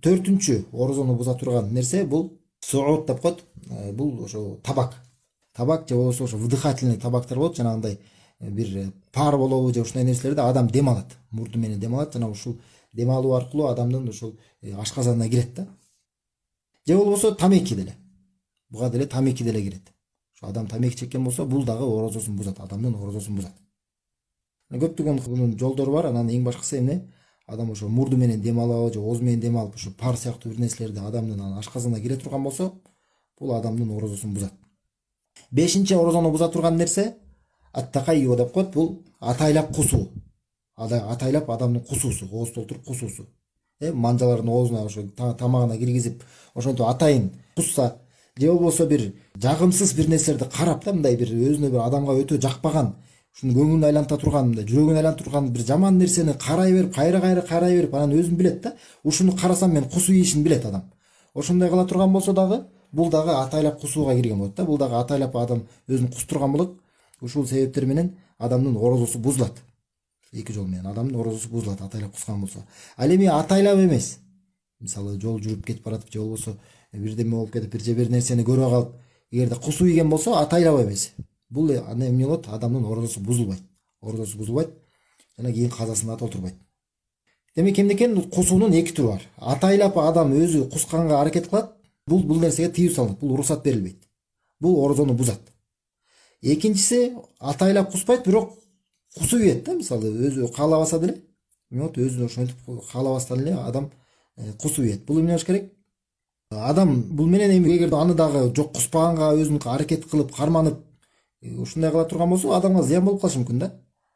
Төртүнчү орозону буза турган нерсе бул суут деп коет. Бул ошо табак. Табак же болбосо ошо выдыхательный табактар болот, жанагындай бир пар болобу же ушундай нерселерде адам дем алат. Мурду менен дем алат, жана ушул дем алуу аркылуу адамдын ушул ашказанына кирет да. Же болбосо тамеки деле. Буга деле тамеки деле кирет. Ошо адам тамеки чеккен болсо, бул дагы орозосун бузат, адамдын орозосун бузат. Көптөгөн бунун жолдору бар. Анан эң башкысы эмне? Адам ошо мурду менен дем алабы же ооз менен дем алып, ошо пар сыяктуу бир нерселерди адамдын ашказанына кире турган болсо, бул адамдын орозосун бузат. Бешинчи орозону буза турган нерсе ат-такайю деп коет. Бул атайлап кусуу. Атайлап адамдын кусуусу, ооз толтуруп кусуусу. Манжаларын оозуна ошо тамагына киргизип, ошентип атайын кусса, же болбосо бир жагымсыз бир нерселерди карап да, мындай бир өзүнө бир адамга өтө жакпаган, ушуну көңүлүн айланта турган, жүрөгүн айланта турган бир жаман нерсени карай берип, кайра карай берип, анан өзүн билет да. Ушуну карасам мен кусуу ийишин билет адам. Ошондой кыла турган болсо дагы, бул дагы атайлап кусууга кирген болот да. Бул дагы атайлап адам өзүн кустурган болот. Ушул себептер менен адамдын орозосу бузулат. Эки жол менен адамдын орозосу бузулат атайлап кускан болсо. Ал эми атайлап эмес. Мисалы жол жүрүп кетип баратып, же болбосо бирдеме болуп кетип, бир нерсени көрө калып, эгерде кусуу ийген болсо, атайлап эмес. Бул аны эмне болот? Адамдын орозосу бузулбайт. Орозосу бузулбайт жана кийин казасына толтурбайт. Демек эмнекен кусуунун эки түрү бар. Атайлап адам өзү кусканга аракет кылат. Бул нерсеге тыюу салынат. Бул уруксат берилбейт. Бул орозону бузат. Экинчиси атайлап куспайт, бирок кусуу ийет да. Мисалы өзү каалабаса деле, өзү ошентип каалабастан эле адам кусуу ийет. Бул эмне болуш керек? Адам бул менен эми эгерде аны дагы жок куспаганга өзүн аракет кылып, карманып, ушундай кыла турган болсо, адамга зыян болуп калышы мүмкүн да.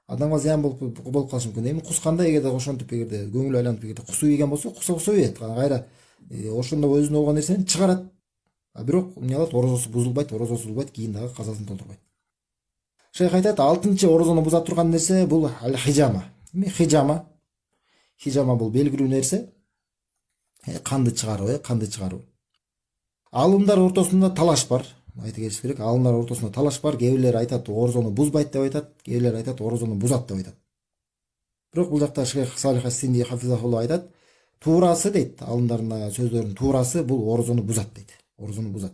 Адамга зыян болуп калышы мүмкүн. Эми кусканда эгерде ошентип эгерде көңүл айланып эгерде кусуу ийген болсо, кусуу ийет. Кайра ошондо өзүнө болгон нерсени чыгарат. Бирок эмне кылат? Орозосу бузулбайт, кийин дагы казасын толтурбайт. Шейх айтат, 6-чы орозону буза турган нерсе бул хижама. Хижама бул белгилүү нерсе. Канды чыгаруу. Алымдар ортосунда талаш бар. Айта кетиш керек, алымдар ортосунда талаш бар. Кээ бирлер айтат орозону бузбайт деп айтат, кээ бирлер айтат орозону бузат деп айтат. Бирок бул жакта Шейх Салих ас-Синди хафизахулла айтат, туурасы дейт, алымдардын сөздөрүнүн туурасы бул орозону бузат дейт. Орозону бузат.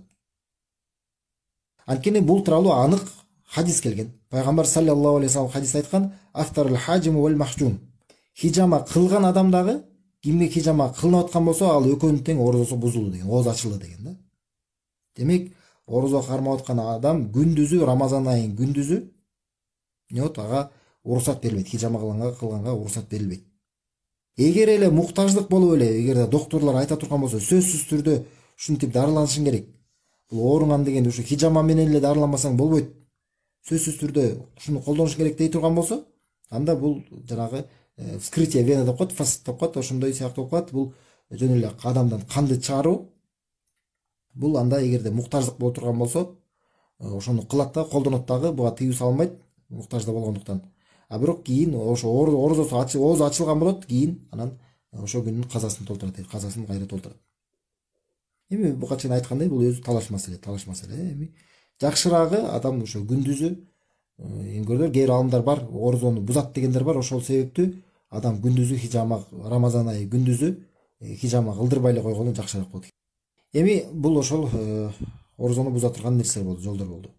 Анткени бул тууралуу анык хадис келген. Пайгамбар саллаллаху алейхи вассалам хадис айткан: "Афтарул хаджим вал махджум." Хижама кылган адам дагы, кимге хижама кылынып аткан болсо, ал экөөнүн тең орозосу бузулду деген, ооз ачылды деген да. Демек, орозо кармап аткан адам күндүзү, Рамазан айынын күндүзү ага уруксат берилбейт, хижама кылганга уруксат берилбейт. Эгер эле муктаждык болуп эле, эгерде докторлор айта турган болсо, сөзсүз түрдө ушинтип дарыланышың керек. Бул ооруңан деген ушу хижама менен эле дарыланбасаң болбойт. Сөзсүз түрдө ушуну колдонуш керек дей турган болсо, анда бул жанагы вскрытие вена деп коет, фаст деп коет, ошондой сыяктуу кылат. Бул жөн эле адамдан канды чыгаруу. Бул анда эгерде муктаждык боло турган болсо, ошону кылат да, колдонот дагы, буга тыюу салынбайт, муктажда болгондуктан. Бирок кийин ошо орозосу оозу ачылган болот, кийин анан ошо күнүн казасын толтурат, казасын кайра толтурат. Эми буга чейин айткандай, бул өзү талаш маселе. Эми жакшыраагы адам ошо күндүзү эңгөрлөр, кээ бир алымдар бар, орозону бузат дегендер бар. Ошол себептүү адам күндүзү хижама, Рамазан айы күндүзү хижама кылдырбай эле койгону жакшыраак болот. Эми бул ошол орозону буза турган нерселер болду, жолдор болду.